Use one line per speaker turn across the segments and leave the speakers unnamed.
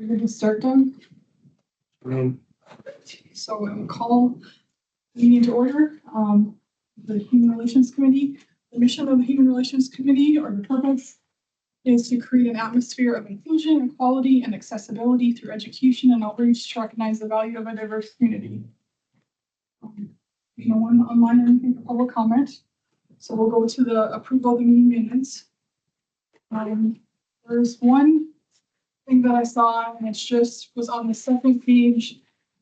Ready to start, Doug?
Um,
So we'll call the meeting to order. The Human Relations Committee, the mission of the Human Relations Committee, or the purpose, is to create an atmosphere of inclusion, equality, and accessibility through education and outreach to recognize the value of a diverse community. There's no one online or anything for public comment, so we'll go to the approval of the meeting minutes. There's one thing that I saw, and it's just was on the second page.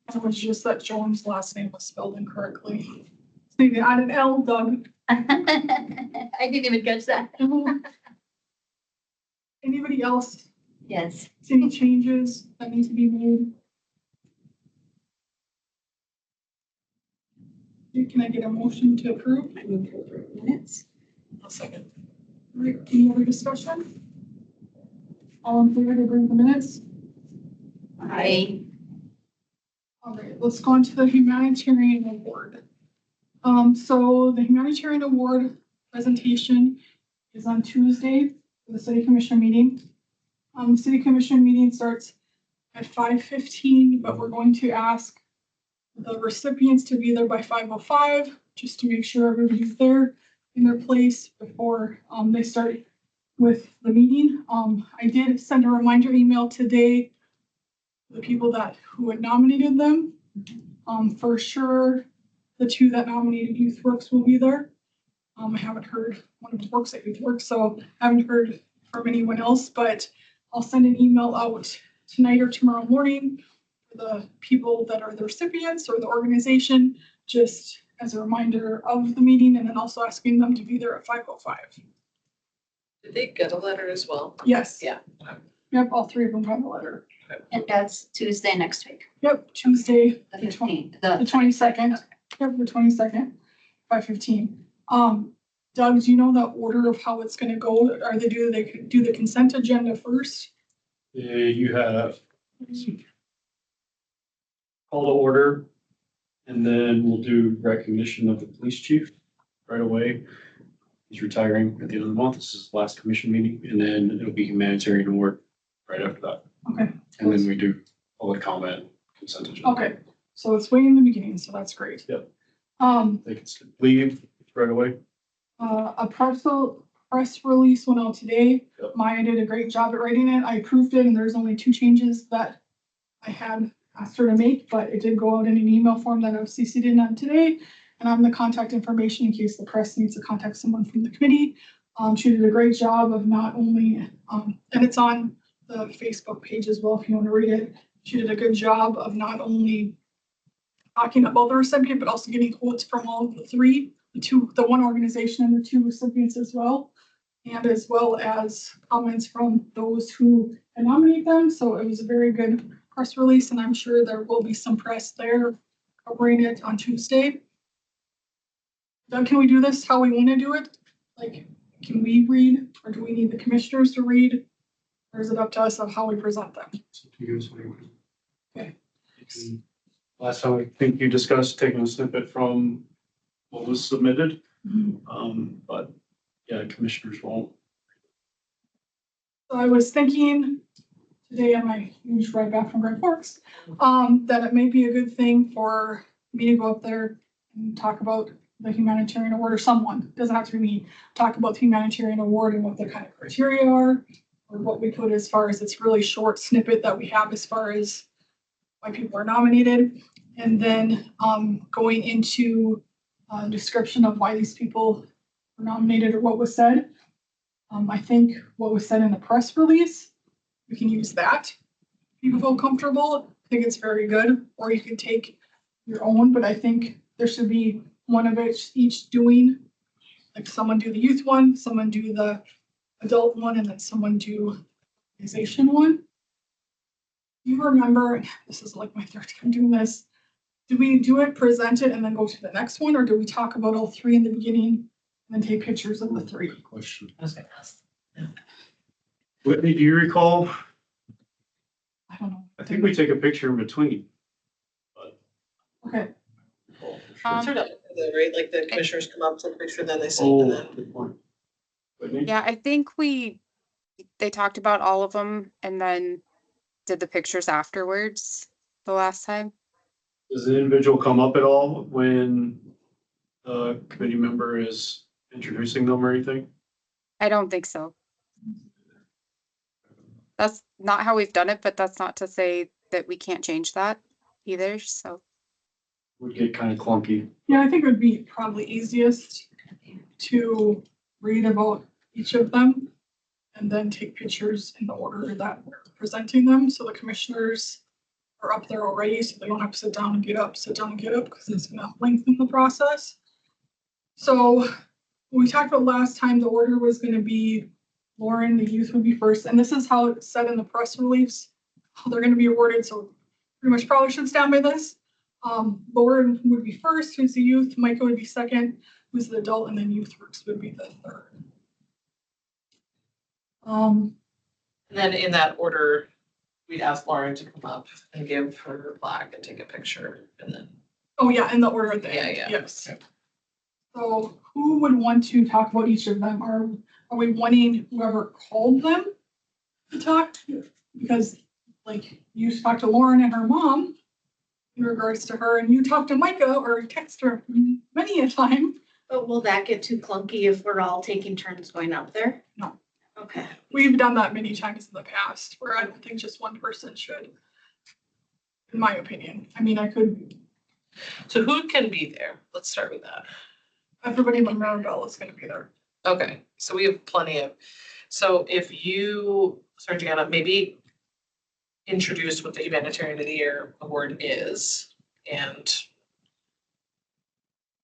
And it was just that Joan's last name was spelled incorrectly. So they added L, Doug.
I didn't even catch that.
Anybody else
Yes.
see any changes that need to be made? Can I get a motion to approve?
I move to approve minutes.
A second. All right, any other discussion? All in favor to approve the minutes?
I
All right, let's go on to the humanitarian award. So the humanitarian award presentation is on Tuesday for the city commission meeting. The city commission meeting starts at 5:15, but we're going to ask the recipients to be there by 5:05, just to make sure everybody's there in their place before they start with the meeting. I did send a reminder email today to the people who had nominated them. For sure, the two that nominated YouthWorks will be there. I haven't heard, one of them works at YouthWorks, so I haven't heard from anyone else, but I'll send an email out tonight or tomorrow morning for the people that are the recipients or the organization, just as a reminder of the meeting, and then also asking them to be there at 5:05.
Did they get a letter as well?
Yes.
Yeah.
Yep, all three of them got a letter.
and that's Tuesday next week,
Yep, Tuesday,
the
the
15th.
the 22nd. Yep, the 22nd, 5:15. Doug, do you know the order of how it's gonna go? Are they do the consent agenda first?
You have call to order, and then we'll do recognition of the police chief right away. He's retiring at the end of the month. This is his last commission meeting, and then it'll be humanitarian award right after that.
Okay.
And then we do public comment, consent agenda.
Okay, so it's way in the beginning, so that's great.
Yep.
Um,
They can leave right away.
a press release went out today.
Yep.
Maya did a great job at writing it. I approved it, and there's only 2 changes that I had asked her to make, but it did go out in an email form that I was CC'd in on today. And I'm the contact information in case the press needs to contact someone from the committee. She did a great job of not only, and it's on the Facebook page as well if you want to read it. She did a good job of not only talking about the recipient, but also getting quotes from all of the 3, the one organization and the 2 recipients as well. And as well as comments from those who had nominated them. So it was a very good press release, and I'm sure there will be some press there covering it on Tuesday. Doug, can we do this how we want to do it? Like, can we read, or do we need the commissioners to read? Or is it up to us of how we present them? Okay.
Last time, I think you discussed taking a snippet from what was submitted, but yeah, commissioners won't.
So I was thinking today on my huge ride back from Grand Forks, that it may be a good thing for me to go up there and talk about the humanitarian award, or someone, doesn't have to be me, talk about the humanitarian award and what the kind of criteria are, or what we put as far as this really short snippet that we have as far as why people are nominated. And then going into a description of why these people were nominated or what was said. I think what was said in the press release, we can use that. People feel comfortable. I think it's very good. Or you can take your own, but I think there should be one of each doing, like someone do the youth one, someone do the adult one, and then someone do organization one. You remember, this is like my 3rd time doing this. Do we do it, present it, and then go to the next one, or do we talk about all 3 in the beginning and then take pictures of the 3?
Good question.
I was gonna ask.
Whitney, do you recall?
I don't know.
I think we take a picture in between.
Okay,
Oh, for sure.
Sort of, right, like the commissioners come up, take a picture, then they sing,
Oh,
and then.
good point. Whitney?
Yeah, I think they talked about all of them, and then did the pictures afterwards the last time.
Does the individual come up at all when the committee member is introducing them or anything?
I don't think so. That's not how we've done it, but that's not to say that we can't change that either, so.
Would get kind of clunky.
Yeah, I think it would be probably easiest to read about each of them and then take pictures in the order that we're presenting them, so the commissioners are up there already, so they don't have to sit down and get up, because it's gonna lengthen the process. So we talked about last time, the order was gonna be Lauren, the youth would be first, and this is how it's said in the press release, how they're gonna be awarded, so pretty much probably should stand by this. Lauren would be first, who's the youth, Micah would be second, who's the adult, and then Youth Works would be the third.
And then in that order, we'd ask Lauren to come up and give her plaque and take a picture and then.
Oh, yeah, in the order at the
Yeah,
end,
yeah.
yes. So who would want to talk about each of them? Are we wanting whoever called them to talk? Because like you talked to Lauren and her mom in regards to her, and you talked to Micah or text her many a time.
But will that get too clunky if we're all taking turns going up there?
No.
Okay.
We've done that many times in the past where I don't think just one person should, in my opinion. I mean, I could,
So who can be there? Let's start with that.
everybody but Maribel is gonna be there.
Okay, so we have plenty of, so if you, Sergeant, maybe introduce what the Humanitarian of the Year award is, and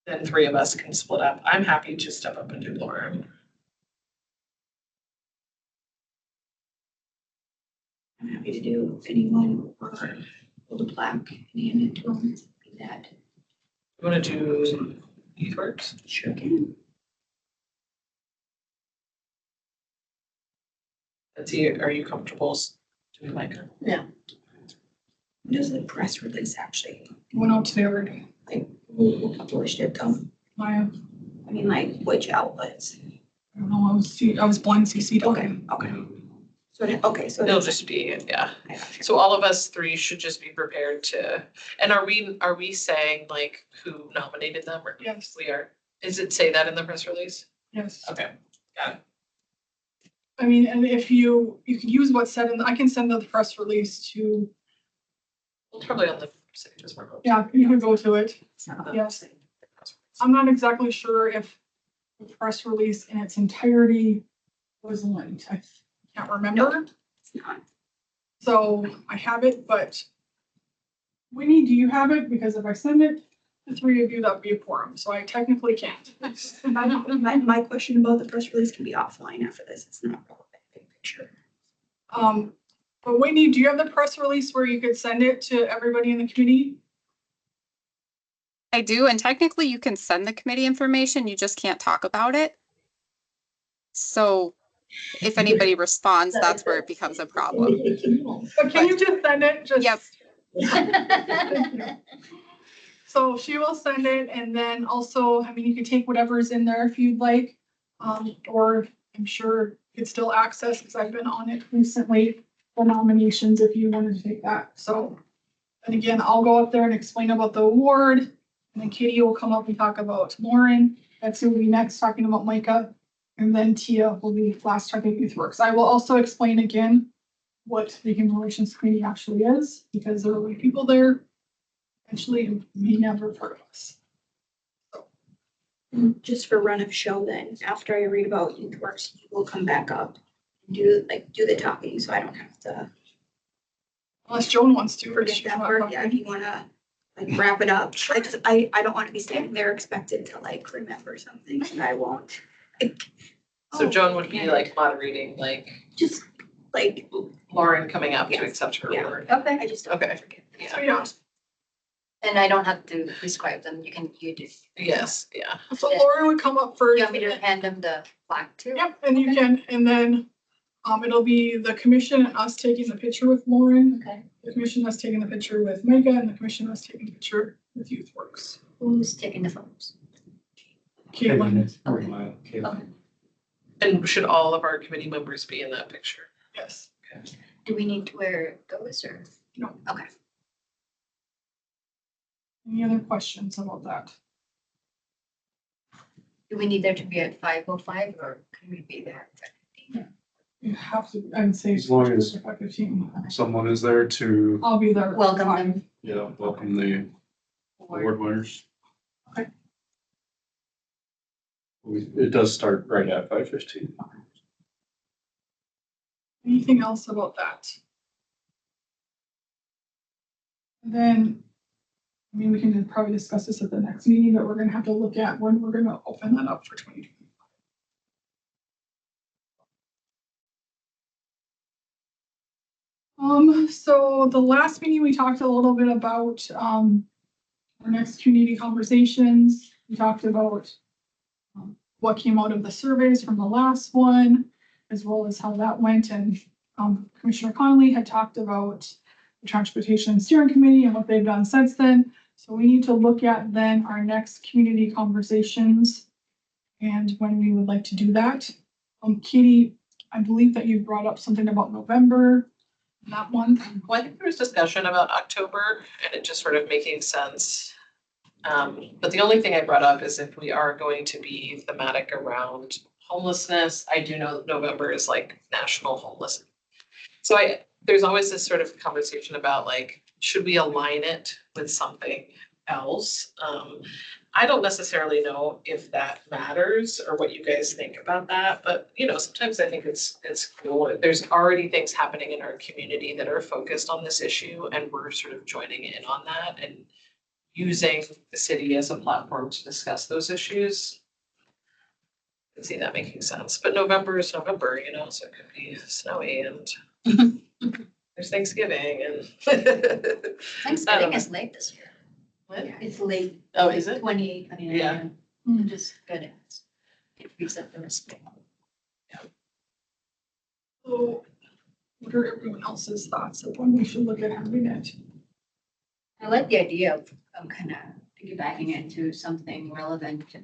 then three of us can split up. I'm happy to step up and do Lauren.
I'm happy to do anyone or hold a plaque and hand it to them. Be that.
You wanna do Youth Works?
Sure can.
Let's see, are you comfortable doing Micah?
Does the press release actually,
Went out today already.
who published it though?
I
I mean, like which outlets?
don't know, I was blind CC'd.
Okay. So
It'll just be, yeah.
I got you.
So all of us three should just be prepared to, and are we saying like who nominated them or?
Yes,
We are. Does it say that in the press release?
yes.
Okay, got it.
I mean, and if you could use what's said in, I can send the press release to,
We'll probably on the city just work.
yeah, you can go to it.
It's not-
Yes. I'm not exactly sure if the press release in its entirety was linked. I can't remember.
It's not.
So I have it, but Winnie, do you have it? Because if I send it to three of you, that would be a quorum, so I technically can't.
My question about the press release can be offline after this. It's not relevant. Big picture.
But Winnie, do you have the press release where you could send it to everybody in the committee?
I do, and technically you can send the committee information, you just can't talk about it. So if anybody responds, that's where it becomes a problem.
But can you just send it? Just.
Yep.
So she will send it, and then also, I mean, you can take whatever's in there if you'd like. Or I'm sure you could still access, because I've been on it recently, the nominations if you wanted to take that. So, and again, I'll go up there and explain about the award, and then Katie will come up and talk about Lauren. That's who will be next, talking about Micah. And then Tia will be last talking Youth Works. I will also explain again what the Human Relations Committee actually is, because there will be people there actually who may never have heard of us.
And just for run of show then, after I read about Youth Works, you will come back up and do the talking, so I don't have to
Unless Joan wants to. or
forget
she's
that
not
part. Yeah, if
coming.
you wanna like wrap it up. I don't wanna be standing there expected to like remember something and I won't.
So Joan would be like moderating, like
Just like,
Lauren coming up to
Yes.
accept her
Yeah.
award.
Okay,
I just don't
Okay.
forget.
So,
Yeah,
yeah,
and I don't have to prescribe them, you do.
yes, yeah.
so Lauren would come up first.
You want me to hand them the plaque too?
Yep, and you can, and then, it'll be the commission and us taking the picture with Lauren,
Okay,
the commission us taking the picture with Micah, and the commission us taking the picture with Youth Works.
who's taking the photos?
Caitlin,
Okay.
And should all of our committee members be in that picture?
yes.
Do we need to where it goes or?
No.
Okay.
Any other questions about that?
Do we need there to be at 5:05 or can we be there? at 5:15?
You have to, I would say.
As long as-
15.
Someone is there to,
I'll be there. at
Welcome
5.
them.
yeah, welcome the award winners.
It does start right at 5:15.
Anything else about that? And then, I mean, we can probably discuss this at the next meeting, but we're gonna have to look at when we're gonna open that up for 2020. So the last meeting, we talked a little bit about, our next community conversations. We talked about what came out of the surveys from the last one, as well as how that went. And Commissioner Connolly had talked about the Transportation Steering Committee and what they've done since then. So we need to look at then our next community conversations and when we would like to do that. Katie, I believe that you brought up something about November, that month.
Well, I think there was discussion about October and it just sort of making sense. But the only thing I brought up is if we are going to be thematic around homelessness, I do know November is like National Homeless. So there's always this sort of conversation about like, should we align it with something else? I don't necessarily know if that matters or what you guys think about that, but you know, sometimes I think it's cool. There's already things happening in our community that are focused on this issue and we're sort of joining in on that and using the city as a platform to discuss those issues. I can see that making sense, but November is November, you know, so it could be snowy and there's Thanksgiving and.
Thanksgiving is late this year.
What?
It's late.
Oh, is it?
28, 29.
Yeah.
Mm.
Just good. It frees up the rest.
So what are everyone else's thoughts of when we should look at having it?
I like the idea of kind of piggybacking into something relevant to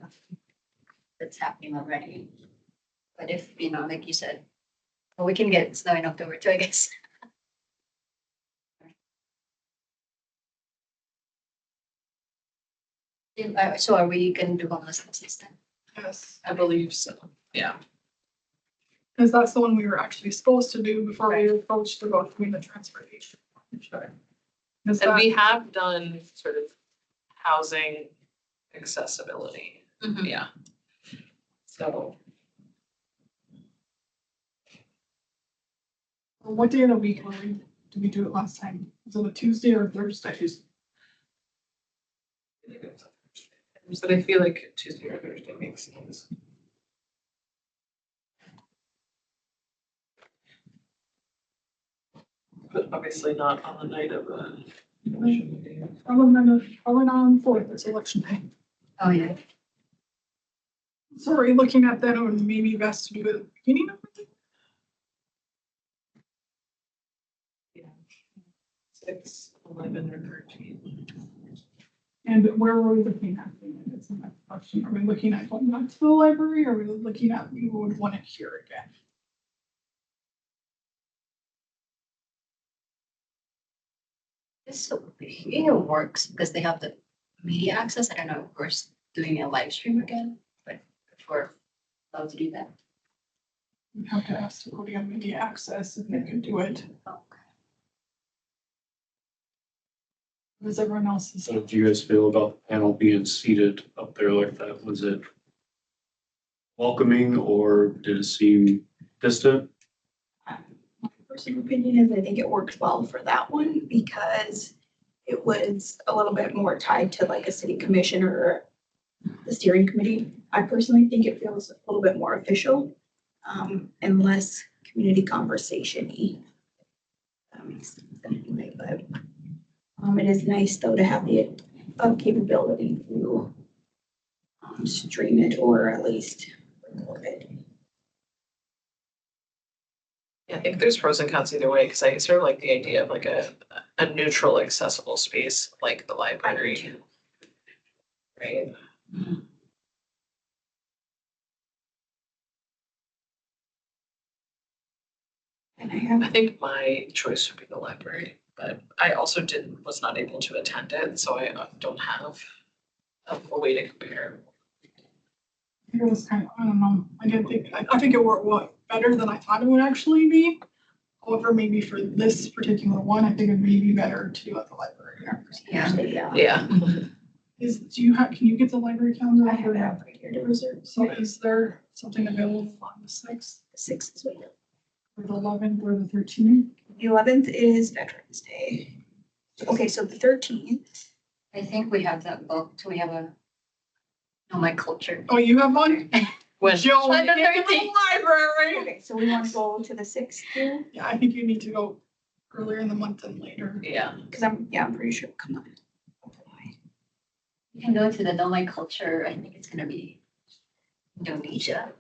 that's happening already. But if, you know, like you said, well, we can get snow in October too, I guess. So are we gonna do homelessness this time?
Yes.
I believe so, yeah.
Because that's the one we were actually supposed to do before we approached to go through the transportation. Sure. Is
And
that,
we have done sort of housing accessibility, yeah. So
what day of the week did we do it last time? Was it a Tuesday or Thursday?
but I feel like Tuesday or Thursday makes sense. But obviously not on the night of a commission meeting.
Probably not on the 4th, it's election day.
Oh, yeah.
So are we looking at that, or maybe best to do it at the beginning of the day?
6, 11, or 13.
And where were we looking at? It's not a question. Are we looking at going back to the library, or are we looking at, we would want it here again?
This, you know, works because they have the media access. I don't know, of course, doing a live stream again, but if we're allowed to do that.
We have to ask the podium media access if they can do it.
Okay.
Does everyone else?
So do you guys feel about the panel being seated up there like that? Was it welcoming or did it seem distant?
My personal opinion is I think it worked well for that one because it was a little bit more tied to like a city commission or the steering committee. I personally think it feels a little bit more official, and less community conversation-y. That makes sense anyway, but it is nice though to have the capability to stream it or at least record it.
Yeah, I think there's pros and cons either way, because I sort of like the idea of like a neutral, accessible space like the library. Right?
And I have,
I think my choice would be the library, but I also was not able to attend it, so I don't have a way to compare.
It was kind of, I don't know, I think it worked better than I thought it would actually be. However, maybe for this particular one, I think it may be better to do at the library.
yeah,
Yeah.
Can you get the library calendar?
I have that right here to reserve.
So is there something available on the sixth,
The 6th is what
or the eleventh, or the 13th?
the 11th is Veterans Day. Okay, so the 13th,
I think we have that booked. We have Know My Culture.
Oh, you have one?
When,
Joe,
On the
get to the
13th.
library.
okay, so we want to go to the 6th here,
Yeah, I think you need to go earlier in the month than later.
yeah,
because I'm pretty sure, come on.
You can go to the Know My Culture. I think it's gonna be Indonesia.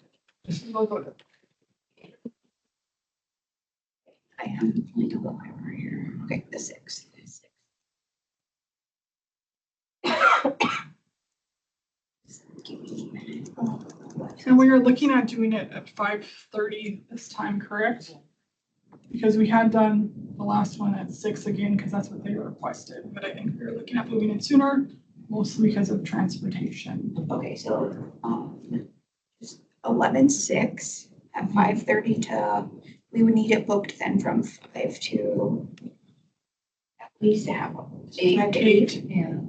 We'll go to
I am going to the library here. Okay, the 6th. Give me a minute.
And we are looking at doing it at 5:30 this time, correct? Because we had done the last one at 6 again, because that's what they requested, but I think we were looking at moving it sooner, mostly because of transportation.
Okay, so, just 11/6 at 5:30 to, we would need it booked then from 5 to at least to have 5 to 8.
Yeah.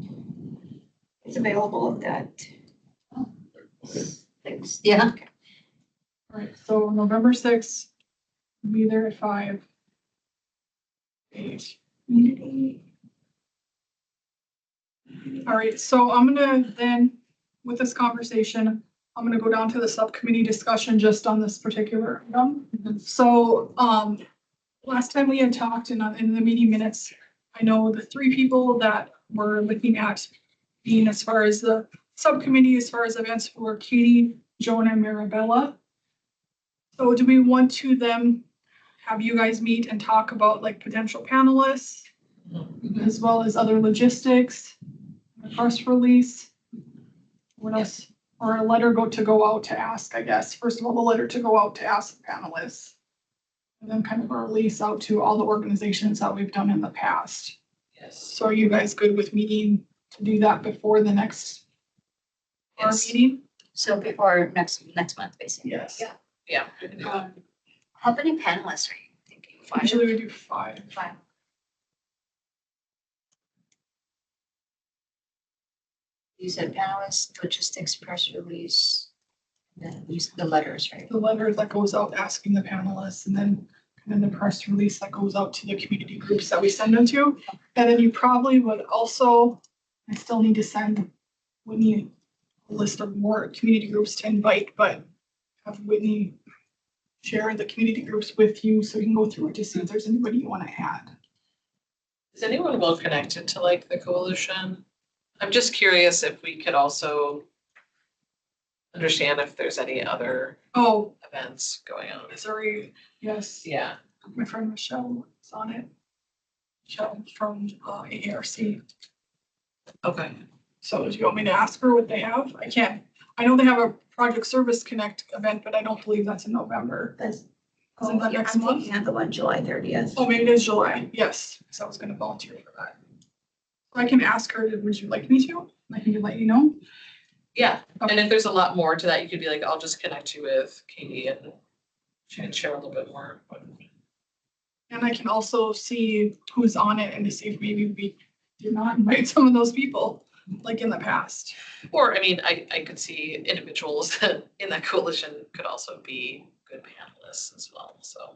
It's available at that.
6, yeah.
All right, so November 6th, be there at 5. 8.
Community.
All right, so I'm gonna then, with this conversation, I'm gonna go down to the subcommittee discussion just on this particular item. So, last time we had talked in the meeting minutes, I know the 3 people that were looking at being as far as the subcommittee, as far as events were Katie, Joan, and Marabella. So do we want to then have you guys meet and talk about like potential panelists, as well as other logistics, a press release? What else? Or a letter go out to ask, I guess. First of all, the letter to go out to ask the panelists. And then kind of a release out to all the organizations that we've done in the past.
yes,
So are you guys good with meeting to do that before the next our
yes,
meeting?
So before next month, basically.
Yes.
Yeah.
yeah. we can do that.
How many panelists are you thinking? 5?
Usually we do 5.
5. You said panelists, logistics, press release, and then use the letters, right?
The letter that goes out asking the panelists, and then the press release that goes out to the community groups that we send them to. And then you probably would also, I still need to send Whitney a list of more community groups to invite, but have Whitney share the community groups with you so you can go through it to see if there's anybody you want to add.
Is anyone well connected to like the coalition? I'm just curious if we could also understand if there's any other
Oh,
events going on.
sorry, yes,
Yeah,
my friend Michelle is on it. Michelle from AARC.
okay.
So do you want me to ask her what they have? I can. I know they have a Project Service Connect event, but I don't believe that's in November.
That's,
Isn't that
yeah,
next
I'm
month?
thinking of the one July 30th.
Oh, maybe it is July. Yes, so I was gonna volunteer for that. I can ask her, would you like me to? I can let you know.
Yeah, and if there's a lot more to that, you could be like, I'll just connect you with Katie and she can share a little bit more.
And I can also see who's on it and to see if maybe we did not invite some of those people, like in the past.
Or, I mean, I could see individuals that in that coalition could also be good panelists as well, so.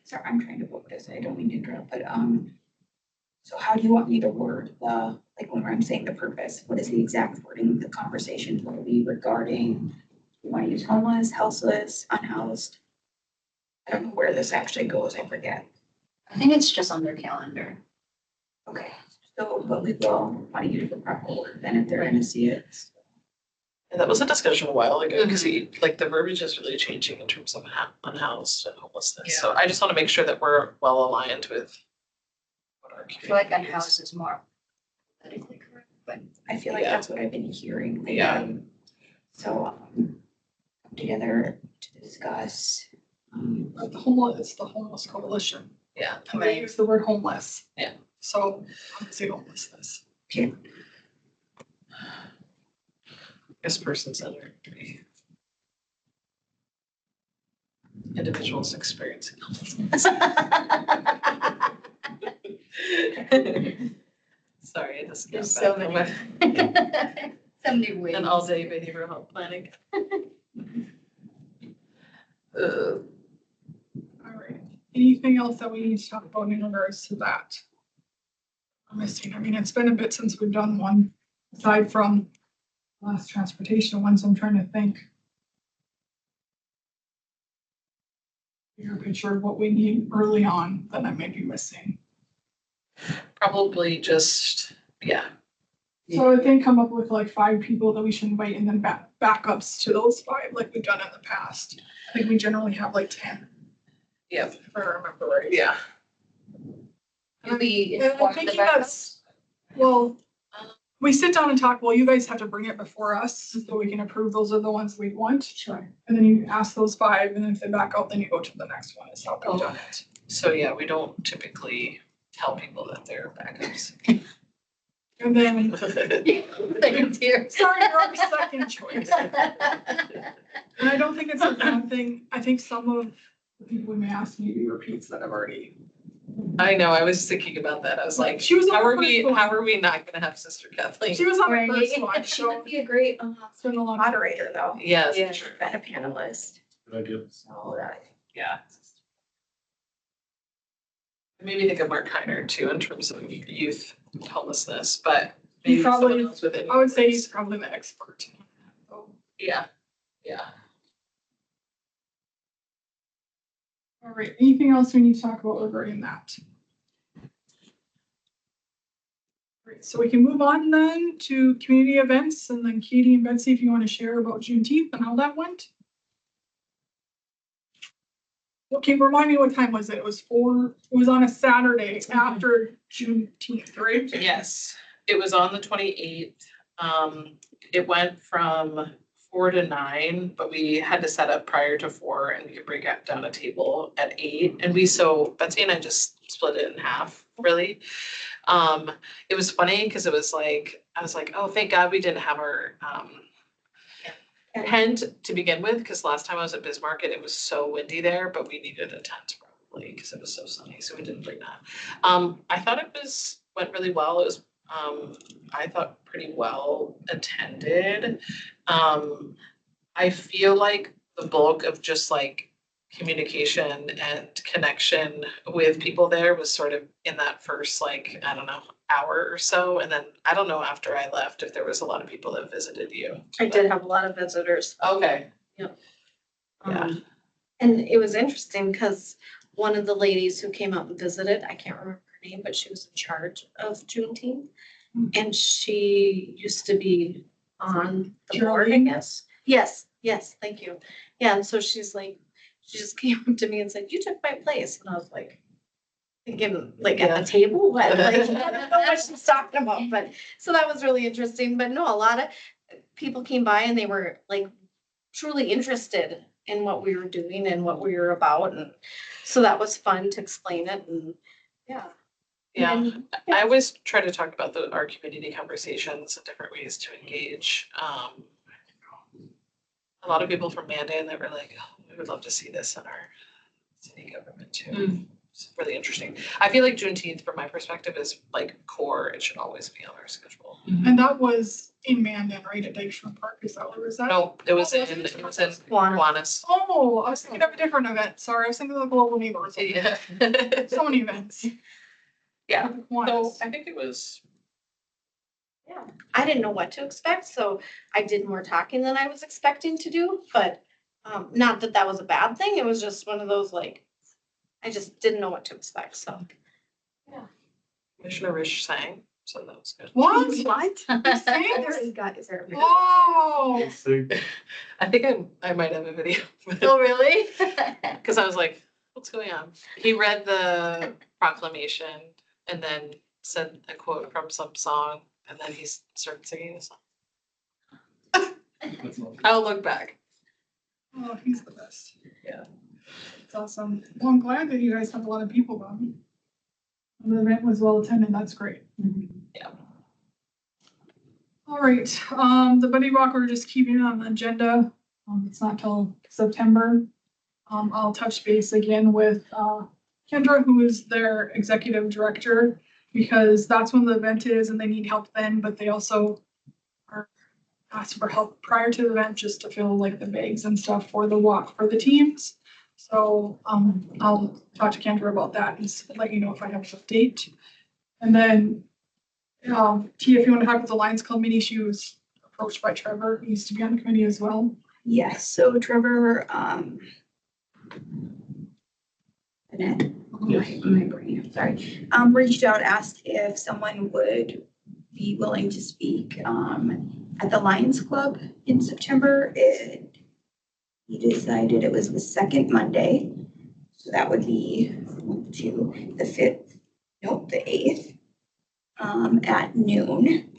Sorry, I'm trying to book this. I don't mean to interrupt, but, so how do you want me to word the, like when I'm saying the purpose, what is the exact wording of the conversation? Will it be regarding, you want to use homeless, houseless, unhoused? I don't know where this actually goes, I forget.
I think it's just on their calendar.
Okay, so, but we will want to use the proper word then if they're gonna see it.
And that was a discussion a while ago, because like the verbiage is really changing in terms of unhoused and homelessness. So I just want to make sure that we're well aligned with what our
I feel like
community is.
unhoused is more politically correct, but
I feel like
Yeah.
that's what I've been hearing.
Yeah.
So, come together to discuss,
But the homeless, it's the homeless coalition,
Yeah.
and they use the word homeless.
Yeah.
So I would say homelessness.
Guess person centered. Individuals experiencing homelessness. Sorry, I just got
There's so
back from
many.
my-
So many ways.
an all-day behavioral health planning.
All right. Anything else that we need to talk about in regards to that? I'm missing, I mean, it's been a bit since we've done one, aside from last transportation one, so I'm trying to think. Bigger picture of what we need early on that I may be missing.
Probably just, yeah,
So I think come up with like 5 people that we should invite and then backups to those 5, like we've done in the past. I think we generally have like 10.
Yep.
If I remember right.
yeah.
Do we
And I'm
inform the
thinking
backups?
that's, well, we sit down and talk, well, you guys have to bring it before us so we can approve those are the ones we want.
Sure.
And then you ask those 5 and then if they back out, then you go to the next one. Is how we've done it.
So yeah, we don't typically tell people that they're backups.
And then,
Second tier.
sorry, you're our second choice. And I don't think it's a bad thing. I think some of the people we may ask you to be repeats that have already.
I know, I was thinking about that. I was like,
She was on
how
the
are we,
first one.
how are we not gonna have Sister Kathleen?
She was on
Right.
the first one,
She
so
would be a great
it's been a long.
moderator though.
Yes,
Yeah.
And a panelist.
Good idea.
So that.
yeah. Maybe think of Mark Heiner too, in terms of youth homelessness, but
He
maybe someone
probably,
else within.
I would say he's probably the expert. So,
Yeah, yeah.
all right, anything else we need to talk about regarding that? Great, so we can move on then to community events and then Katie and Betsy, if you want to share about Juneteenth and how that went. Okay, remind me what time was it? It was 4, it was on a Saturday after Juneteenth, right?
Yes, it was on the 28th. It went from 4 to 9, but we had to set up prior to 4 and we could break out down a table at 8. And so Betsy and I just split it in half, really. It was funny because it was like, I was like, oh, thank God we didn't have our tent to begin with, because last time I was at Bismarck and it was so windy there, but we needed a tent probably because it was so sunny, so we didn't bring that. I thought it went really well. It was, I thought pretty well attended. I feel like the bulk of just like communication and connection with people there was sort of in that first, like, I don't know, hour or so. And then I don't know after I left if there was a lot of people that visited you.
I did have a lot of visitors.
Okay. Yeah.
And it was interesting because one of the ladies who came out and visited, I can't remember her name, but she was in charge of Juneteenth. And she used to be on the board, I
Geraldine?
guess. Yes, thank you. Yeah, and so she's like, she just came up to me and said, you took my place. And I was like, thinking, like, at
Yeah.
the table, what, like, I don't know what she's talking about, but, so that was really interesting. But no, a lot of people came by and they were like truly interested in what we were doing and what we were about. And so that was fun to explain it and, yeah.
Yeah.
And
I always try to talk about our community conversations and different ways to engage. A lot of people from Mandan that were like, oh, we would love to see this in our city government too. It's really interesting. I feel like Juneteenth, from my perspective, is like core. It should always be on our schedule.
And that was in Mandan, right, at Dykstrom Park, is that where was that?
No, it was
Oh,
in
was it?
Kiwanis.
Oh, I was thinking of a different event, sorry, I was thinking of the Global Neighbors.
Yeah.
So many events.
Yeah. So
Once.
I think it was,
I didn't know what to expect, so I did more talking than I was expecting to do, but not that that was a bad thing. It was just one of those, like, I just didn't know what to expect, so.
Commissioner Rich sang, so that was good.
What?
What?
You sang?
You got, is there a video?
Oh,
I think I might have a video.
Oh, really?
Because I was like, what's going on? He read the proclamation and then said a quote from some song, and then he started singing the song. I'll look back.
oh, he's the best. It's awesome. Well, I'm glad that you guys have a lot of people going. The event was well attended. That's great.
Yeah.
All right, the Buddy Walk, we're just keeping it on the agenda. It's not till September. I'll touch base again with, Kendra, who is their executive director, because that's when the event is and they need help then, but they also are asked for help prior to the event just to fill like the bags and stuff for the walk for the teams. So, I'll talk to Kendra about that and let you know if I have an update. And then, Tia, if you want to talk with the Lions Club meeting, she was approached by Trevor, he used to be on the committee as well.
Yes, so Trevor, Annette, my brain, sorry, reached out, asked if someone would be willing to speak, at the Lions Club in September. He decided it was the second Monday, so that would be the 8th, at noon.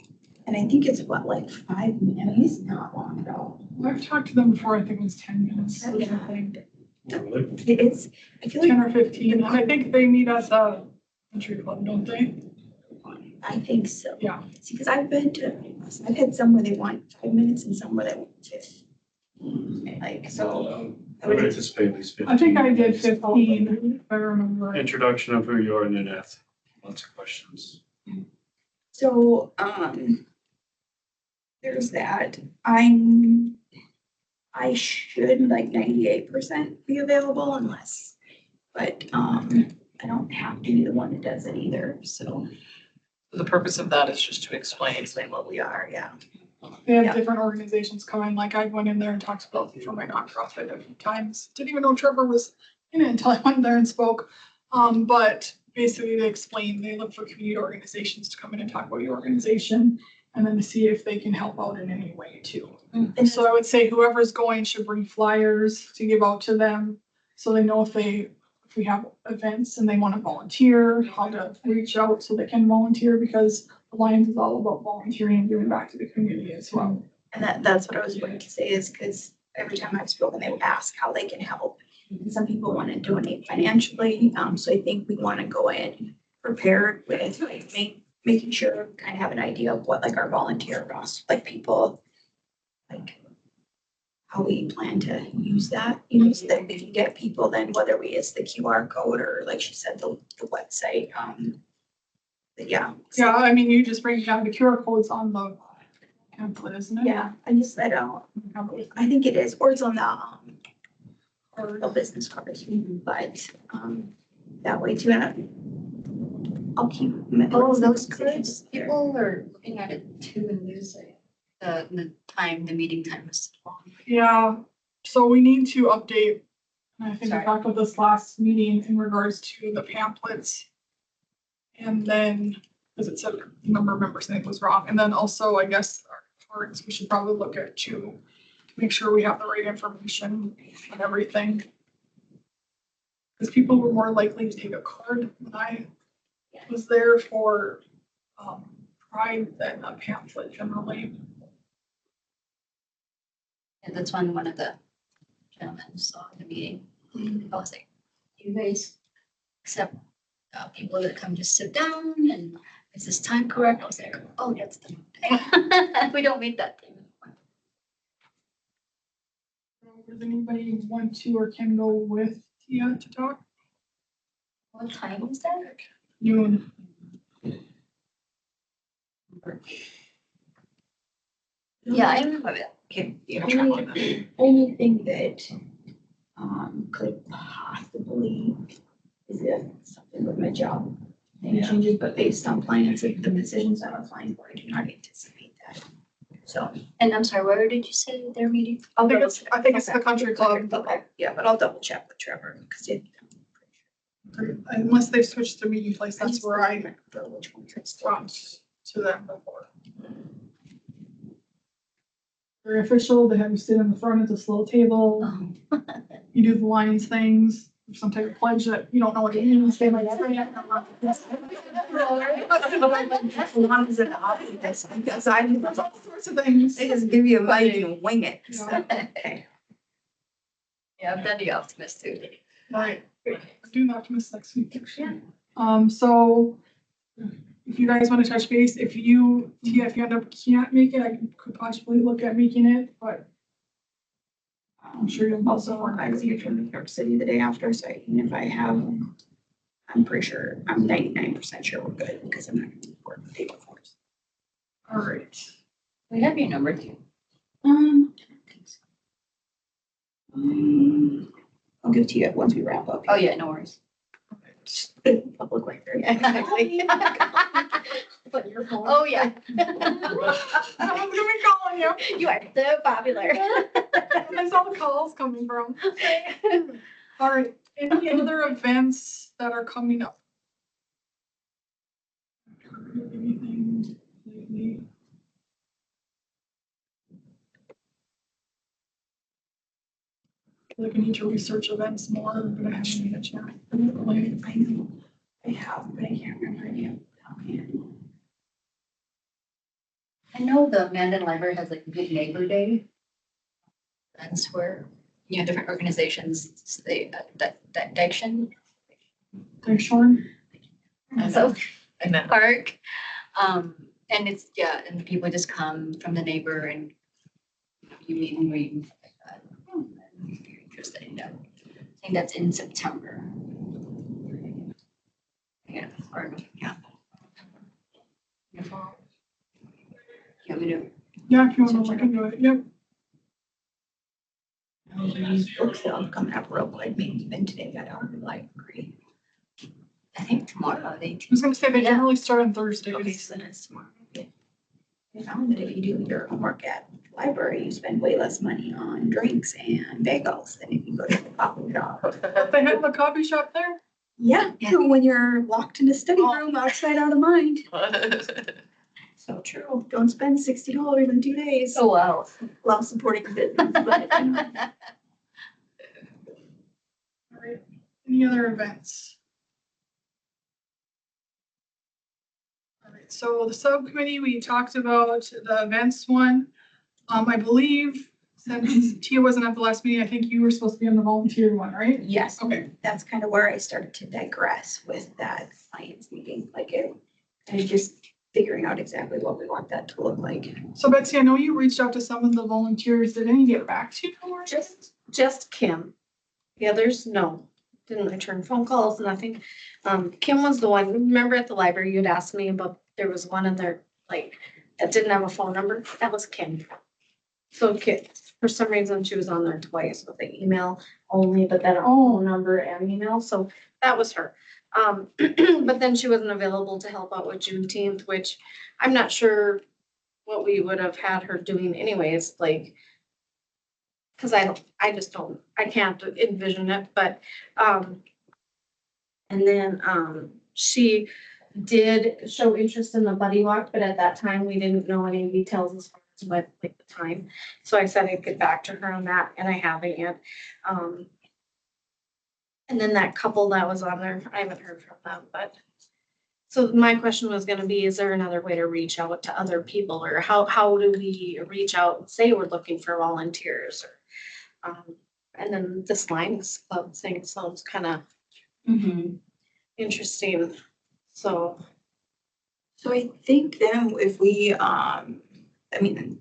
And I think it's what, like 5 minutes, not long at all.
I've talked to them before, I think it was 10 minutes.
Oh, yeah.
Really?
It's, I feel like
10 or 15, and I think they meet at the country club, don't they?
I think so.
Yeah.
See, because I've had some where they want 5 minutes and some where they want 15. Like, so.
I would anticipate at least 15.
I think I did 15, if I remember right.
Introduction of who you are and then ask lots of questions.
So, there's that. I should like 98% be available unless, but, I don't have to be the one that does it either, so
The purpose of that is just to explain.
what we are, yeah.
They have
Yeah.
different organizations coming, like I went in there and talked about for my nonprofit a few times. Didn't even know Trevor was in it until I went there and spoke. But basically they explain, they look for community organizations to come in and talk about your organization and then to see if they can help out in any way too.
And
So I would say whoever's going should bring flyers to give out to them, so they know if we have events and they want to volunteer, how to reach out so they can volunteer, because the Lions is all about volunteering and giving back to the community as well.
And that's what I was going to say is because every time I've spoken, they would ask how they can help. And some people want to donate financially, so I think we want to go in prepared with like making sure, kind of have an idea of what like our volunteer roster, like people, like how we plan to use that, so that we can get people then, whether we use the QR code or like she said, the website, but yeah.
Yeah, I mean, you just bring down the QR codes on the pamphlet, isn't it?
Yeah, I just, I don't, I think it is, or it's on
Or
the business cards, but, that way too, and I'll keep.
All of those cards, people are looking at it too and there's the meeting time was long.
yeah, so we need to update, and I think we
Sorry.
talked about this last meeting in regards to the pamphlets. And then, because it said the number of members, I think was wrong, and then also, I guess, our cards, we should probably look at too, to make sure we have the right information and everything. Because people were more likely to take a card when I was there for, Pride than a pamphlet generally.
And that's when one of the gentlemen saw the meeting. I was like, you guys accept people that come just sit down and is this time correct? I was like, oh, that's the, we don't make that thing.
Does anybody want to or can go with Tia to talk?
What time was that?
Noon.
Yeah, I remember it.
Okay,
You can try one then.
only thing that, could possibly is if something with my job thing changes, but based on plans, the positions I'm applying for, I do not anticipate that. So.
And I'm sorry, where did you say their meeting?
I'll
I think
double
it's,
check.
I think it's the
Okay.
country club,
Okay, yeah, but I'll double check with Trevor, because it.
unless they've switched to meeting place, that's where I
remember which one it's
talked to them before. Very official, they have you sit in the front at this little table,
Oh.
you do the Lions things, some type of pledge that you don't know what it means, they might say it.
As long as it happens, because I do
There's all sorts of things.
they just give you a mic and wing it.
Yeah.
Okay.
Yeah, I'm the optimist too.
Alright, do not miss next week.
Yeah.
So if you guys want to touch base, if you end up can't make it, I could possibly look at making it, but I'm sure you'll
Also, I leave from New York City the day after, so even if I have, I'm pretty sure, I'm 99% sure we're good because I'm not going to work the day before.
alright.
We have your number too.
I don't think so. I'll give it to you once we wrap up.
Oh, yeah, no worries.
Public library.
Exactly. Put your phone.
Oh, yeah.
I'm gonna be calling you.
You are so popular.
That's all the calls coming from. Alright, any other events that are coming up? Anything lately? I feel like I need to research events more, but I haven't made a chance. Really.
I know, I have, but I can't remember any of them.
I know the Mandan Library has like Good Neighbor Day. That's where, different organizations, they, Diction.
Thanks, Sean.
So,
I know.
park. And it's, and people just come from the neighbor and you meet and read and stuff like that. If you're interested in that. I think that's in September. Yeah, or, yeah. Your fall. You want me to?
Yeah, if you wanna look into it, yep.
These book sales coming up real quick, maybe even today got out of the library.
I think tomorrow they.
I was gonna say they
Yeah.
generally start on
Okay,
Thursdays.
so then it's tomorrow. Yeah. I found that if you do your homework at the library, you spend way less money on drinks and bagels than if you go to the coffee shop.
They have a coffee shop there?
Yeah,
Yeah.
when you're locked in a study
Oh.
room outside out of mind. So true. Don't spend $60 in 2 days.
Oh, wow.
Love supporting the business, but you know.
Alright, any other events? Alright, so the subcommittee, we talked about the events one. I believe since Tia wasn't at the last meeting, I think you were supposed to be on the volunteer one, right?
Yes,
Okay,
that's kind of where I started to digress with that science meeting, like it, and just figuring out exactly what we want that to look like.
so Betsy, I know you reached out to some of the volunteers. Did any get back to you? Or
Just Kim. The others, no. Didn't return phone calls, nothing. Kim was the one, remember at the library, you'd asked me about, there was one in there, like, that didn't have a phone number? That was Kim. So Kim, for some reason, she was on there twice with the email only, but then a phone number and email, so that was her. But then she wasn't available to help out with Juneteenth, which I'm not sure what we would have had her doing anyways, like, cause I just don't, I can't envision it, but, and then, she did show interest in the buddy walk, but at that time, we didn't know any details as far as what, like, the time. So I said I'd get back to her on that, and I haven't yet. And then that couple that was on there, I haven't heard from them, but. So my question was gonna be, is there another way to reach out to other people, or how do we reach out and say we're looking for volunteers, or? And then this Lions Club thing sounds kind of interesting, so.
So I think then if we, I mean,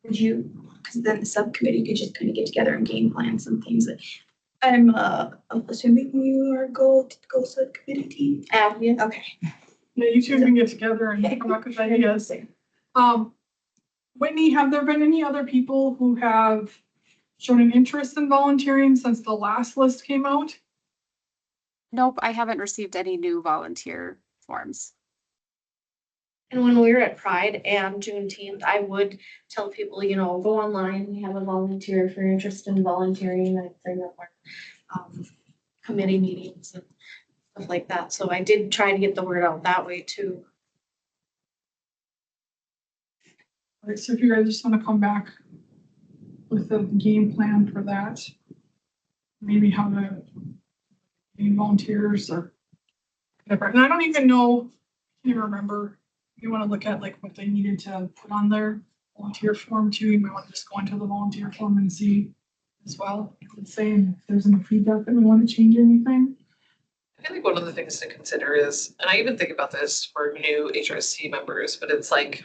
would you, because then the subcommittee could just kind of get together and game plan some things that I'm assuming you are go subcommittee team.
Yeah.
Okay.
Yeah, you two can get together and come up with ideas. Whitney, have there been any other people who have shown an interest in volunteering since the last list came out?
Nope, I haven't received any new volunteer forms.
And when we were at Pride and Juneteenth, I would tell people, go online, we have a volunteer if you're interested in volunteering, I'd bring up our committee meetings and stuff like that. So I did try to get the word out that way too.
All right, so if you guys just want to come back with a game plan for that, maybe how to gain volunteers or whatever. And I don't even know, I can't even remember. You want to look at like what they needed to put on their volunteer form too. You might want to just go into the volunteer form and see as well. Saying if there's any feedback that we want to change anything.
I feel like one of the things to consider is, and I even think about this for new HRC members, but it's like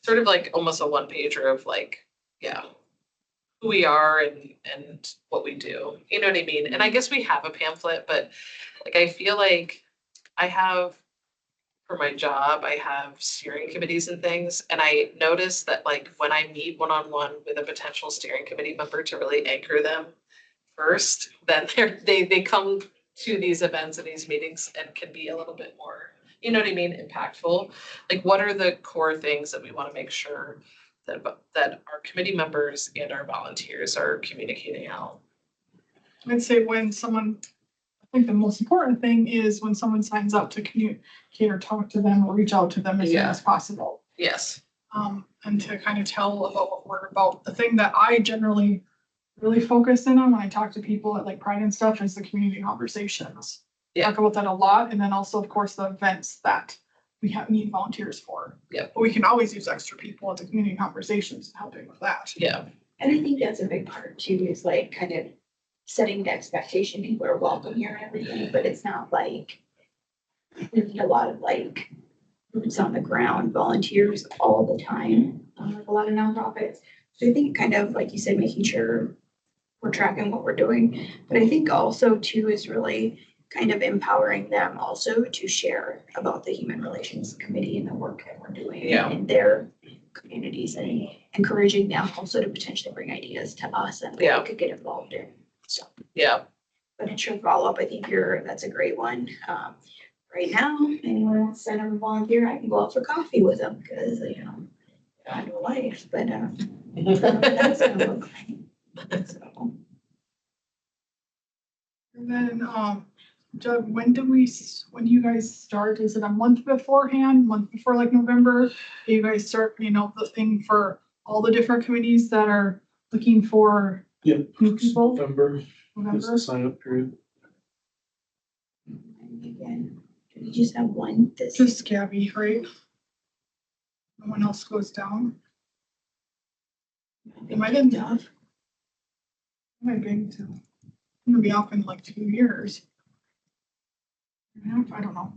sort of like almost a one pager of like, yeah, who we are and what we do. You know what I mean? And I guess we have a pamphlet, but like I feel like I have for my job, I have steering committees and things, and I notice that like when I meet one-on-one with a potential steering committee member to really anchor them first, then they come to these events and these meetings and can be a little bit more, you know what I mean, impactful. Like, what are the core things that we want to make sure that our committee members and our volunteers are communicating out?
I'd say when someone, I think the most important thing is when someone signs up to communicate or talk to them or reach out to them as soon as possible.
Yes.
And to kind of tell about what we're about. The thing that I generally really focus in on when I talk to people at like Pride and stuff is the community conversations.
Yeah.
Talk about that a lot. And then also, of course, the events that we need volunteers for.
Yeah.
But we can always use extra people at the community conversations and helping with that.
Yeah.
And I think that's a big part too, is like kind of setting the expectation, people are welcome here and everything, but it's not like we need a lot of like boots on the ground volunteers all the time, like a lot of nonprofits. So I think kind of like you said, making sure we're tracking what we're doing, but I think also too is really kind of empowering them also to share about the Human Relations Committee and the work that we're doing in their communities, and encouraging them also to potentially bring ideas to us and what we could get involved in. So, but in sure follow-up, I think that's a great one. Right now, anyone wants to sign up a volunteer, I can go out for coffee with them because, you know, I have a life, but, that's gonna look like. So,
And then, Doug, when do you guys start? Is it a month beforehand, month before like November? Do you guys start, the thing for all the different committees that are looking for
Yep.
new people?
November is
November?
the sign up period.
and again, do we just have one this?
Just Gabby, right? No one else goes down. Am I getting off? Am I going to? I'm gonna be off in like 2 years. I don't know.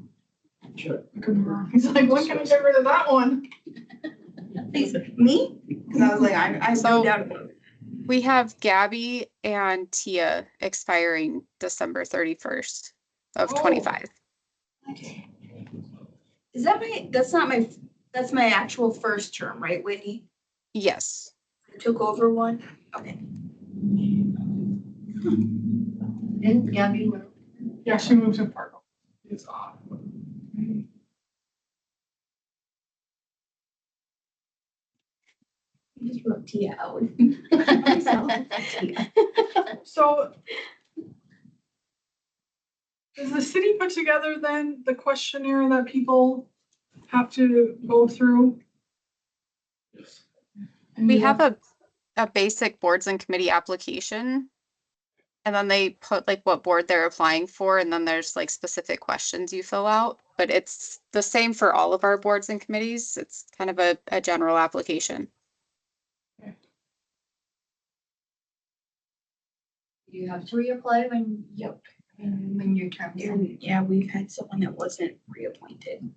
Sure.
I could be wrong. He's like, when can I get rid of that one?
Please, me? Cause I was like, I
So-
moved out of it.
We have Gabby and Tia expiring December 31st of
Oh.
25.
Okay. Is that that's my actual first term, right, Whitney?
Yes.
I took over one? Okay.
Didn't Gabby move?
Yeah, she moved to Fargo. It's off.
I just wrote Tia out. Tia.
So does the city put together then the questionnaire that people have to go through?
Yes.
And
We
you
have a basic boards and committee application. And then they put like what board they're applying for, and then there's like specific questions you fill out. But it's the same for all of our boards and committees. It's kind of a general application.
You have to reapply
Yep.
when your term's up.
And yeah, we've had someone that wasn't reappointed.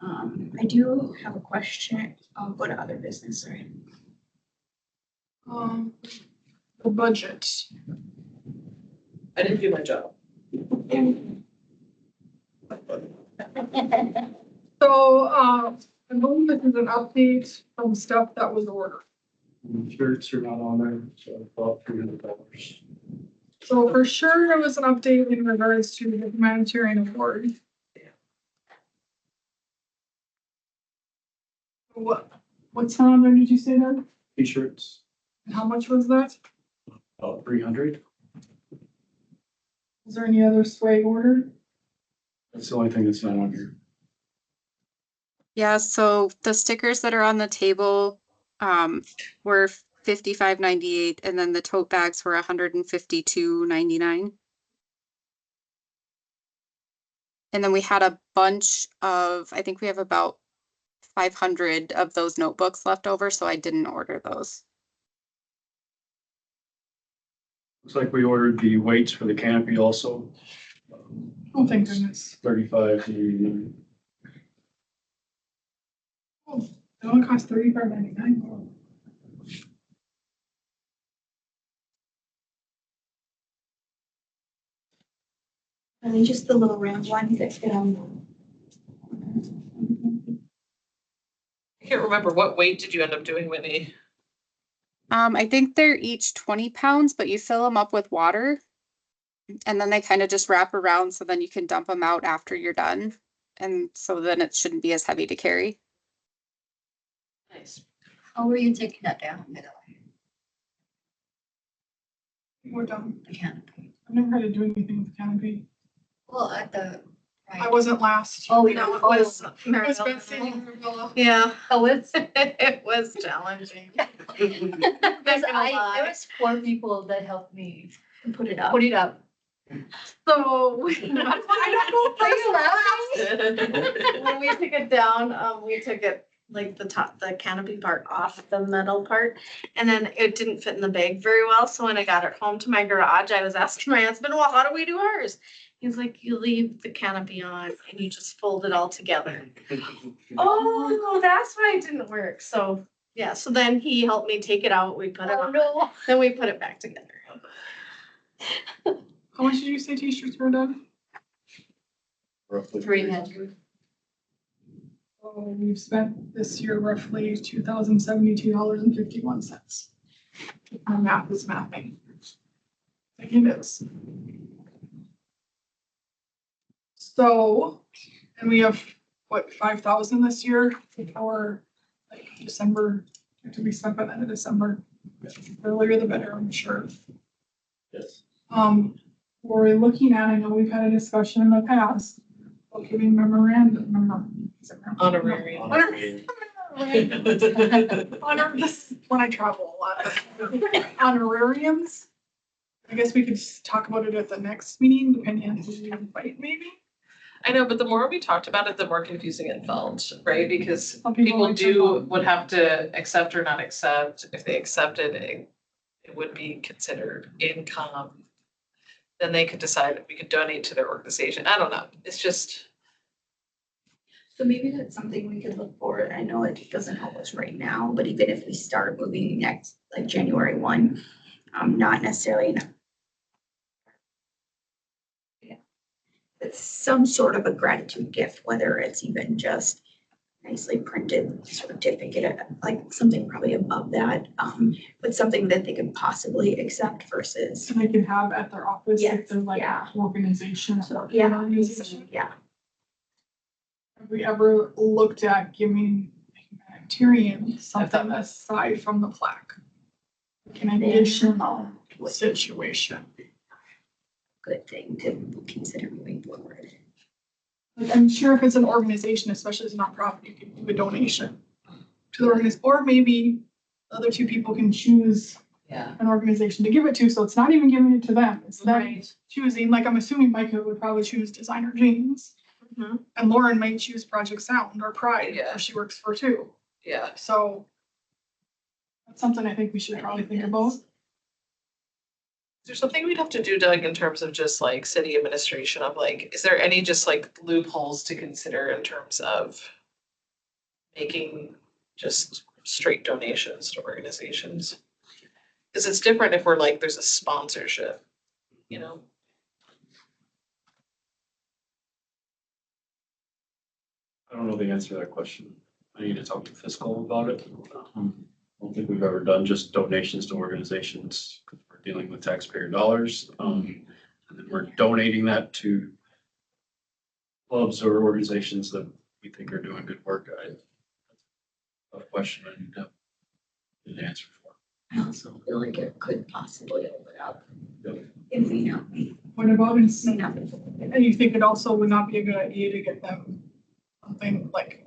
I do have a question. I'll go to other business, sorry.
the budget.
I didn't do my job.
So, I believe this is an update from stuff that was ordered.
Shirts are not on there, so about $300.
So for sure, there was an update in regards to the humanitarian award. What's on there, did you say that?
T-shirts,
And how much was that?
about 300.
Is there any other swag ordered?
That's the only thing that's not on here.
Yeah, so the stickers that are on the table were $55.98, and then the tote bags were $152.99. And then we had a bunch of, I think we have about 500 of those notebooks left over, so I didn't order those.
Looks like we ordered the weights for the canopy also.
Oh, thank goodness.
35.
Oh, it only cost $35.99.
And then just the little round ones that fit
I can't remember, what weight did you end up doing, Whitney?
I think they're each 20 pounds, but you fill them up with water. And then they kind of just wrap around, so then you can dump them out after you're done. And so then it shouldn't be as heavy to carry.
Nice.
How were you taking that down, by the way?
We're done.
The canopy?
I've never had to do anything with the canopy.
Well, at the.
I wasn't last.
Oh,
No, it was
It was
Maribel.
Betsy and Maribela.
Yeah,
Oh, it's.
it was challenging.
Because
Not gonna
there
lie.
was 4 people that helped me
and put it up.
put it up.
So
I don't know.
when we took it down, we took it like the canopy part off the metal part. And then it didn't fit in the bag very well. So when I got it home to my garage, I was asking my husband, well, how do we do ours? He's like, you leave the canopy on and you just fold it all together. Oh, that's why it didn't work. So, yeah, so then he helped me take it out. We put it on,
no.
then we put it back together.
How much did you say t-shirts were done?
Roughly
300.
So we've spent this year roughly $2,072.51. My math is mathing. I think it is. So, and we have, what, 5,000 this year for like December, to be spent by the end of December. The earlier the better, I'm sure.
Yes.
We're looking at, I know we've had a discussion in the past, about giving memorandum.
Honorarium.
Honor, this is when I travel a lot. Honorariums. I guess we could just talk about it at the next meeting, depending on who's gonna fight, maybe.
I know, but the more we talked about it, the more confusing it felt, right? Because
Some
people
like to know.
would have to accept or not accept. If they accepted it, it would be considered income. Then they could decide if we could donate to their organization. I don't know. It's just,
So maybe that's something we could look for. I know it doesn't help us right now, but even if we start moving next, like January 1, not necessarily. Yeah. It's some sort of a gratitude gift, whether it's even just nicely printed certificate, like something probably above that, but something that they could possibly accept versus.
So they can have at their office if
Yes,
they're like
yeah.
organization.
So,
Yeah.
yeah,
Organization.
yeah.
Have we ever looked at giving humanitarian something aside from the plaque? Like an additional situation.
Good thing to consider moving forward.
Like, I'm sure if it's an organization, especially as a nonprofit, you can do a donation to the organization, or maybe the other 2 people can choose
yeah.
an organization to give it to, so it's not even giving it to them, it's them
Right.
choosing, like, I'm assuming Micah would probably choose Designer Jeans.
Mhm.
And Lauren might choose Project Sound or Pride,
Yeah.
where she works for too,
Yeah.
so. That's something I think we should probably think about.
Is there something we'd have to do, Doug, in terms of just like city administration of like, is there any just like loopholes to consider in terms of making just straight donations to organizations? Because it's different if we're like, there's a sponsorship, you know?
I don't know the answer to that question. I need to talk to fiscal about it. I don't think we've ever done just donations to organizations because we're dealing with taxpayer dollars. And then we're donating that to clubs or organizations that we think are doing good work. A question I need to get an answer for.
I also feel like it could possibly open up.
Yep.
If we know,
What about in,
may not be.
and you think it also would not be a good idea to get them something like,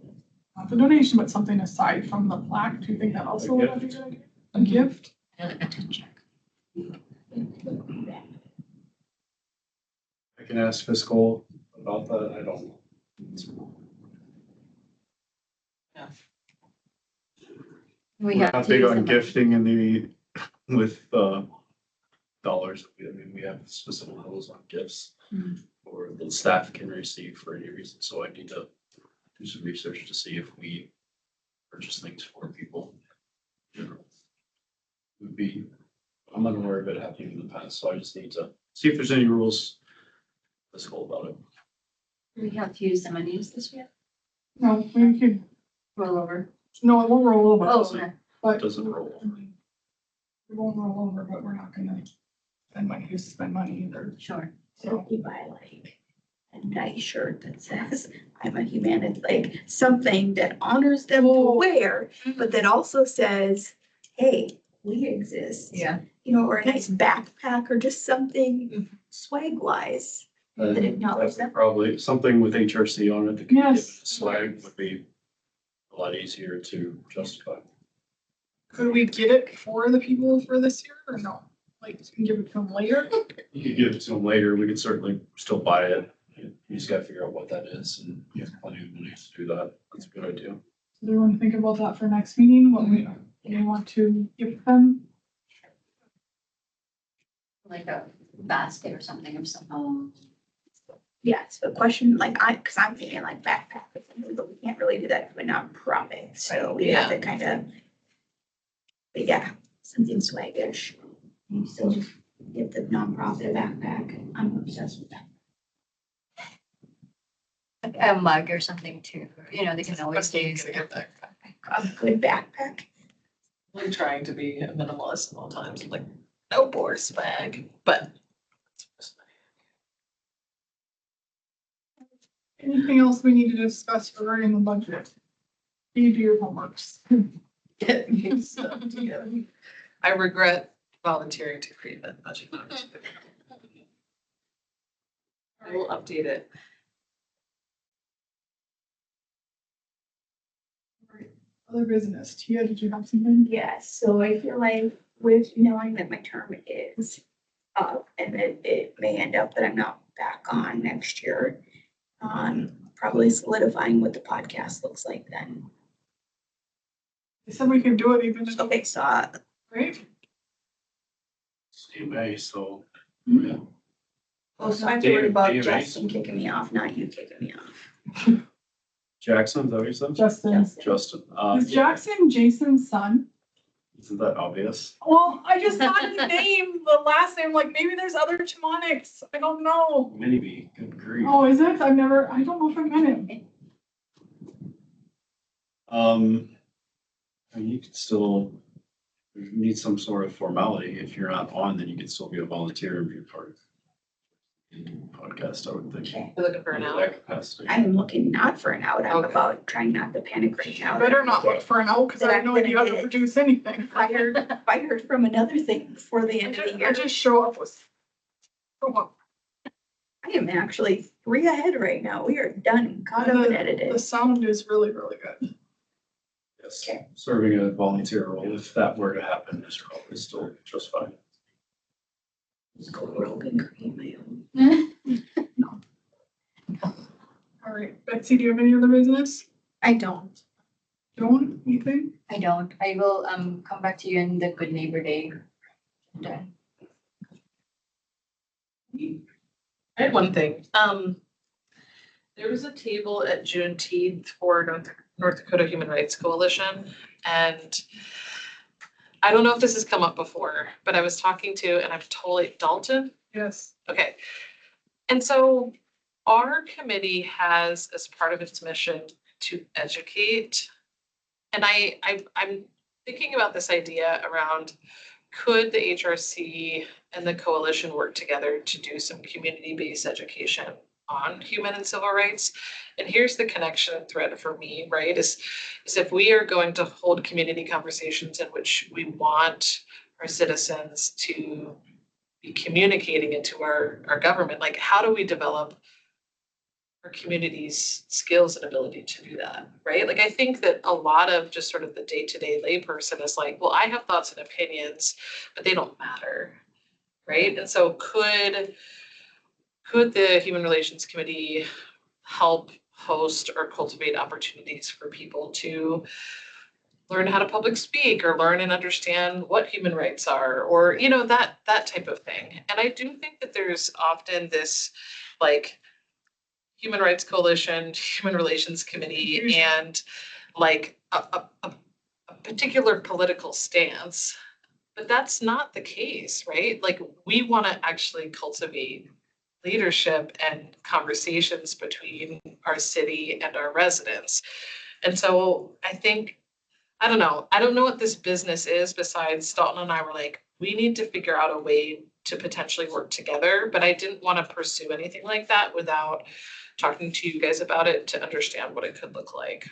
not the donation, but something aside from the plaque? Do you think that also would be a good idea? A gift?
A check.
I can ask fiscal about that. I don't know.
We
We're
have
not
to
big
use
on
the money.
gifting in the, with dollars. I mean, we have specific rules on gifts
Hmm.
or the staff can receive for any reason. So I need to do some research to see if we purchase things for people. in general. Would be, I'm unaware of it happening in the past, so I just need to see if there's any rules fiscal about it.
Do we have to use the monies this year?
No, we could,
Roll over.
no, it won't roll over.
Oh,
so-
okay.
But.
Doesn't roll.
It won't roll over, but we're not gonna spend money to spend money either.
Sure.
So if you buy like a nice shirt that says, I'm a humanist, like something that honors them to
Oh.
wear, but that also says, hey, we exist.
Yeah.
You know, or a nice backpack or just something swag wise. That acknowledge them.
Probably something with HRC on it that can give it a
Yes.
swag would be a lot easier to justify.
Could we get it for the people for this year or no? Like, you can give it to them later?
You could give it to them later. We could certainly still buy it. You just gotta figure out what that is and you have plenty of money to do that. That's a good idea.
Do we want to think about that for next meeting? What we want to give them?
Like a basket or something of some,
Yeah, so the question, like, cause I'm thinking like backpack, or something, but we can't really do that for a nonprofit, so we have to kind of. But yeah, something swaggish. You still just give the nonprofit a backpack. I'm obsessed with that.
a mug or something too, you know, they can always
But you
use.
can get that.
A good backpack.
I'm trying to be a minimalist at all times, like no board swag, but.
Anything else we need to discuss regarding the budget? You do your homeworks.
Get me stuff together. I regret volunteering to create that budget. I will update it.
Other business. Tia, did you have something?
Yes, so I feel like with knowing that my term is up and that it may end up that I'm not back on next year. Probably solidifying what the podcast looks like then.
They said we could do it even if,
Okay, so
right?
CMA, so.
Mhm.
yeah.
oh, so I have to worry about
Dave,
Justin kicking me off, not you kicking me off.
Jackson, is that what you said?
Justin.
Justin.
Is Jackson Jason's son?
Isn't that obvious?
Well, I just saw his name, the last name, like maybe there's other Chemonics. I don't know.
Maybe, good grief.
Oh, is it? I don't know if I've met him.
And you could still, you need some sort of formality. If you're not on, then you can still be a volunteer and be a part of the podcast, I would think.
Okay.
You're looking for an
In
hour.
that capacity.
I'm looking not for an out, I'm
Okay.
about trying not to panic right now.
Better not look for an out because I have no idea how to produce anything.
Fired from another thing before the end of the
I
year.
just show up with. Oh, well,
I am actually 3 ahead right now. We are done, caught up and
the
edited.
sound is really, really good.
Yes,
Okay.
serving a volunteer role, if that were to happen, is probably still just fine.
Just go rogue and create my own.
All right, Betsy, do you have any other business?
I don't.
Joan, anything?
I don't, I will, come back to you in the Good Neighbor Day. Done.
I had one thing. There was a table at Juneteenth for North Dakota Human Rights Coalition, and I don't know if this has come up before, but I was talking to, and I'm totally, Dalton?
Yes.
Okay. And so our committee has, as part of its mission, to educate. And I'm thinking about this idea around, could the HRC and the coalition work together to do some community-based education on human and civil rights? And here's the connection thread for me, right, is if we are going to hold community conversations in which we want our citizens to be communicating into our government, like how do we develop our community's skills and ability to do that, right? Like I think that a lot of just sort of the day-to-day layperson is like, well, I have thoughts and opinions, but they don't matter, right? And so could the Human Relations Committee help host or cultivate opportunities for people to learn how to public speak or learn and understand what human rights are, or, you know, that type of thing. And I do think that there's often this like Human Rights Coalition, Human Relations Committee, and like a particular political stance. But that's not the case, right? Like we want to actually cultivate leadership and conversations between our city and our residents. And so I think, I don't know. I don't know what this business is besides Dalton and I were like, we need to figure out a way to potentially work together. But I didn't want to pursue anything like that without talking to you guys about it to understand what it could look like.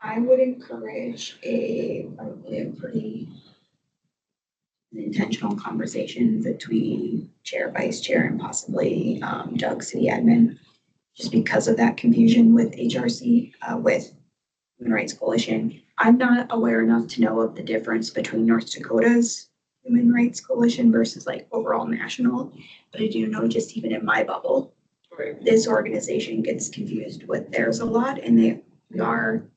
I would encourage probably a pretty intentional conversation between chair, vice chair, and possibly Doug, city admin, just because of that confusion with HRC, with Human Rights Coalition. I'm not aware enough to know of the difference between North Dakota's Human Rights Coalition versus like overall national, but I do know just even in my bubble,
Right.
this organization gets confused with theirs a lot, and they are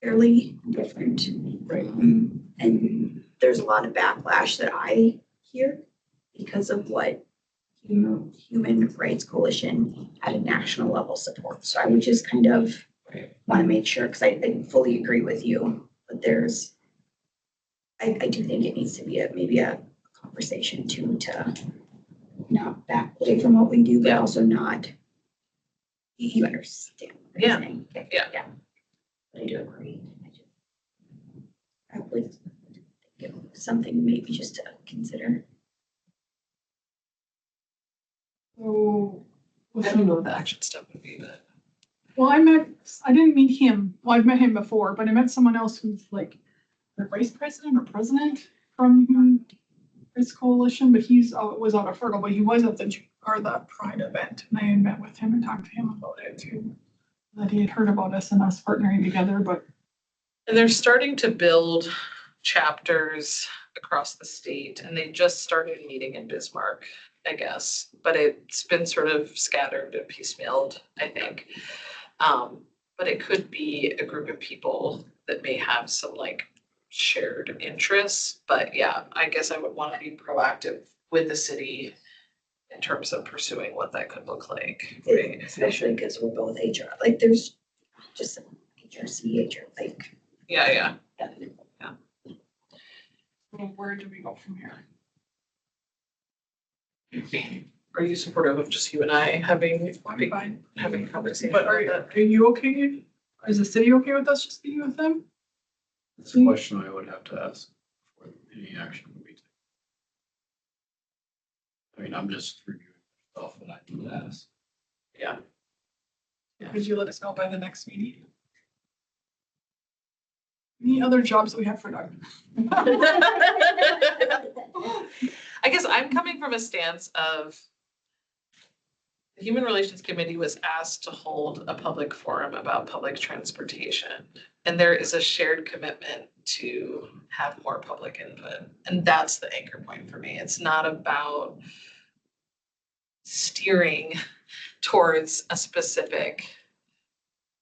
fairly different.
Right.
And there's a lot of backlash that I hear because of what Human Rights Coalition at a national level supports. So I would just kind of want to make sure, because I fully agree with you, but there's, I do think it needs to be maybe a conversation too, to not back away from what we do, but also not, you understand what I'm saying? Okay.
Yeah.
But I do agree. I would give something maybe just to consider.
So,
I don't know what the action step would be, but.
well, I didn't meet him. Well, I've met him before, but I met someone else who's like the vice president or president from Human Rights Coalition, but he's, was out of Fertile, but he was at the Pride event. And I had met with him and talked to him about it too. That he had heard about us and us partnering together, but
And they're starting to build chapters across the state, and they just started meeting in Bismarck, I guess, but it's been sort of scattered and piecemealed, I think. But it could be a group of people that may have some like shared interests, but yeah, I guess I would want to be proactive with the city in terms of pursuing what that could look like. Right?
Especially because we're both HR, like there's just some HRC, like.
Yeah.
where do we go from here?
Are you supportive of just you and I having
Fine.
having conversation?
But are you okay? Is the city okay with us just meeting with them?
That's a question I would have to ask before any action would be taken. I mean, I'm just reviewing stuff and I need to ask.
Yeah.
Could you let us know by the next meeting? Any other jobs that we have for Doug?
I guess I'm coming from a stance of the Human Relations Committee was asked to hold a public forum about public transportation. And there is a shared commitment to have more public input. And that's the anchor point for me. It's not about steering towards a specific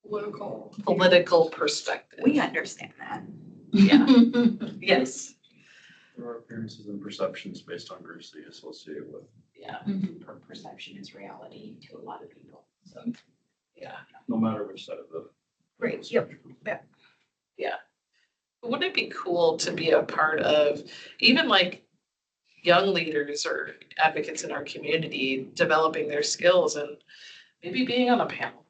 political perspective.
We understand that.
Yeah. Yes.
There are appearances and perceptions based on groups that you associate with.
Yeah.
Perception is reality to a lot of people, so.
Yeah.
No matter which side of the.
Right, yep.
Wouldn't it be cool to be a part of even like young leaders or advocates in our community developing their skills and maybe being on a panel?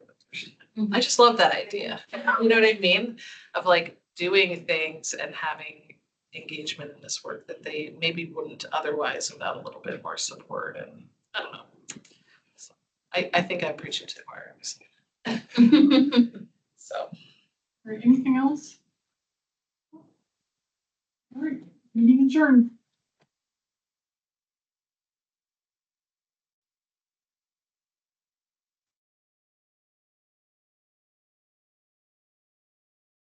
I just love that idea. You know what I mean? Of like doing things and having engagement in this work that they maybe wouldn't otherwise without a little bit more support. And I don't know. So I think I'm preaching to the choir. So.
All right, anything else? All right, meeting adjourned.